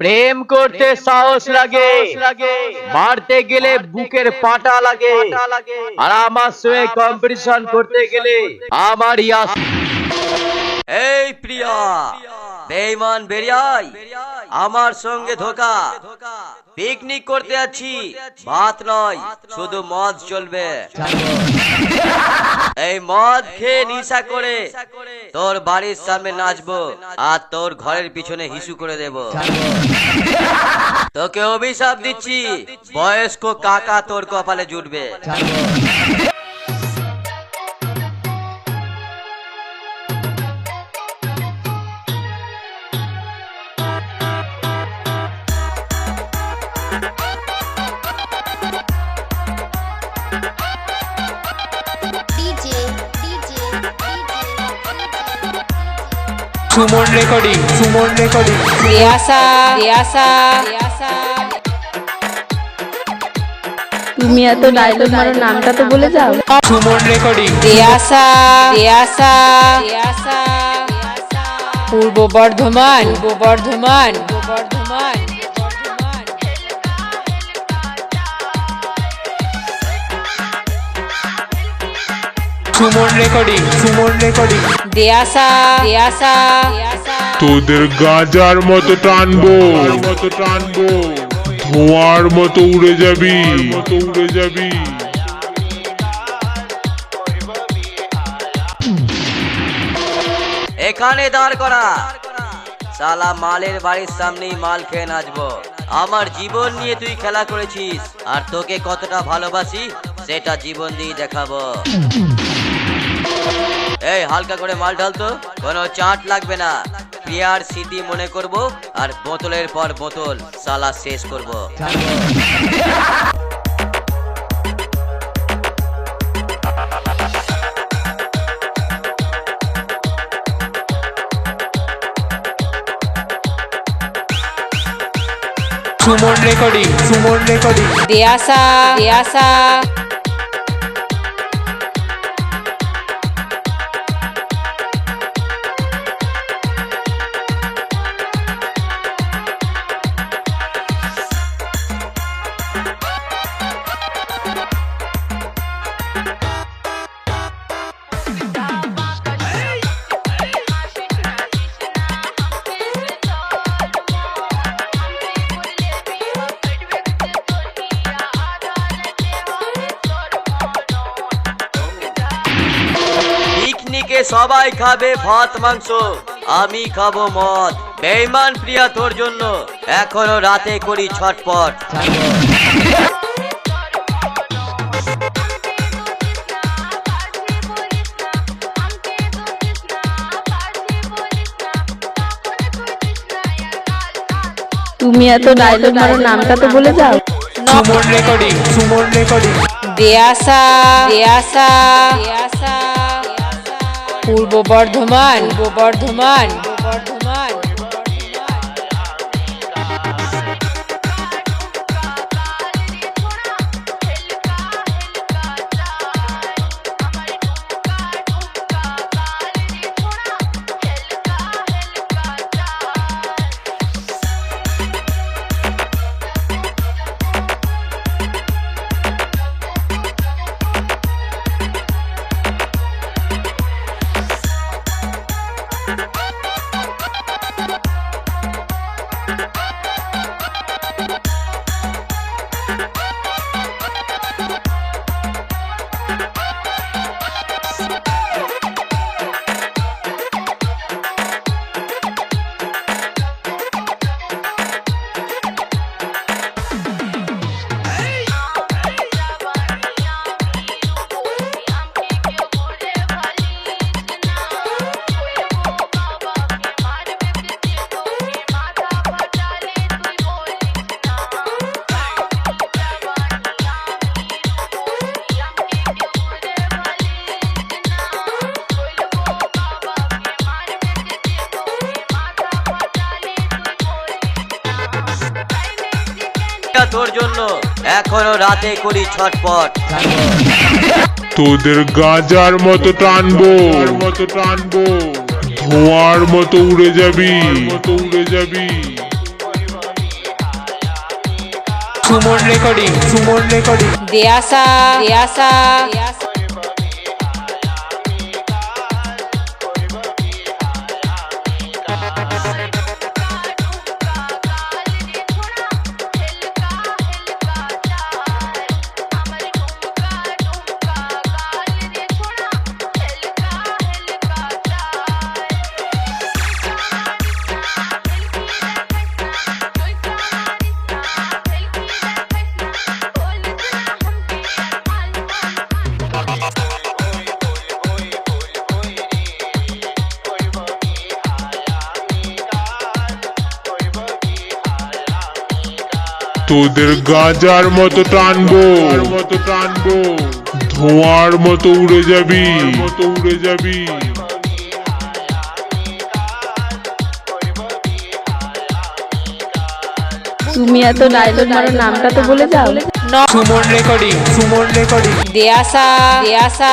প্রেম করতে সাহস লাগে, মারতে গেলে বুকের পাটা লাগে, আর আমার সঙ্গে কম্পিটিশন করতে গেলে আমার এই প্রিয়া বেঈমান বেরিয়াই আমার সঙ্গে ধোকা। পিকনিক করতে যাচ্ছি, ভাত নয় শুধু মদ চলবে। এই মদ খেয়ে নিশা করে তোর বাড়ির সামনে নাচবো আর তোর ঘরের পিছনে হিসু করে দেব। তোকে অভিশাপ দিচ্ছি, বয়স্ক কাকা তোর কপালে জুটবে। সুমন রেকর্ডিং তুমি এত ডায়লগ মারো, নামটা তো বলে যাও। সুমন রেকর্ডিং পূর্ব বর্ধমান সুমন রেকর্ডিং তোদের গাজার মতো টানবো, ধোঁয়ার মতো উড়ে যাবি। এখানে দাঁড় করা, শালা মালের বাড়ির সামনেই মাল খেয়ে নাচবো। আমার জীবন নিয়ে তুই খেলা করেছিস, আর তোকে কতটা ভালোবাসি সেটা জীবন দিয়ে দেখাবো। এই হালকা করে মাল ঢালতো, কোনো চাট লাগবে না। প্রিয়ার স্মৃতি মনে করব, আর বোতলের পর বোতল শালা শেষ করব। সুমন রেকর্ডিং পিকনিকে সবাই খাবে ভাত মাংস, আমি খাবো মদ। বেঈমান প্রিয়া তোর জন্য এখনো রাতে করি ছটপট। তুমি এত ডায়লগ মারো, নামটা তো বলে যাও। সুমন রেকর্ডিং পূর্ব বর্ধমান তোর জন্য এখনো রাতে করি ছটপট। তোদের গাজার মতো টানবো, ধোঁয়ার মতো উড়ে যাবি। সুমন রেকর্ডিং সুমন রেকর্ডিং দেয়াসা দেয়াসা তোদের গাজার মতো টানবো ধোঁয়ার মতো উড়ে যাবি তুমি এত ডায়লগ মারো নামটা তো বলে যাও। সুমন রেকর্ডিং সুমন রেকর্ডিং দেয়াসা দেয়াসা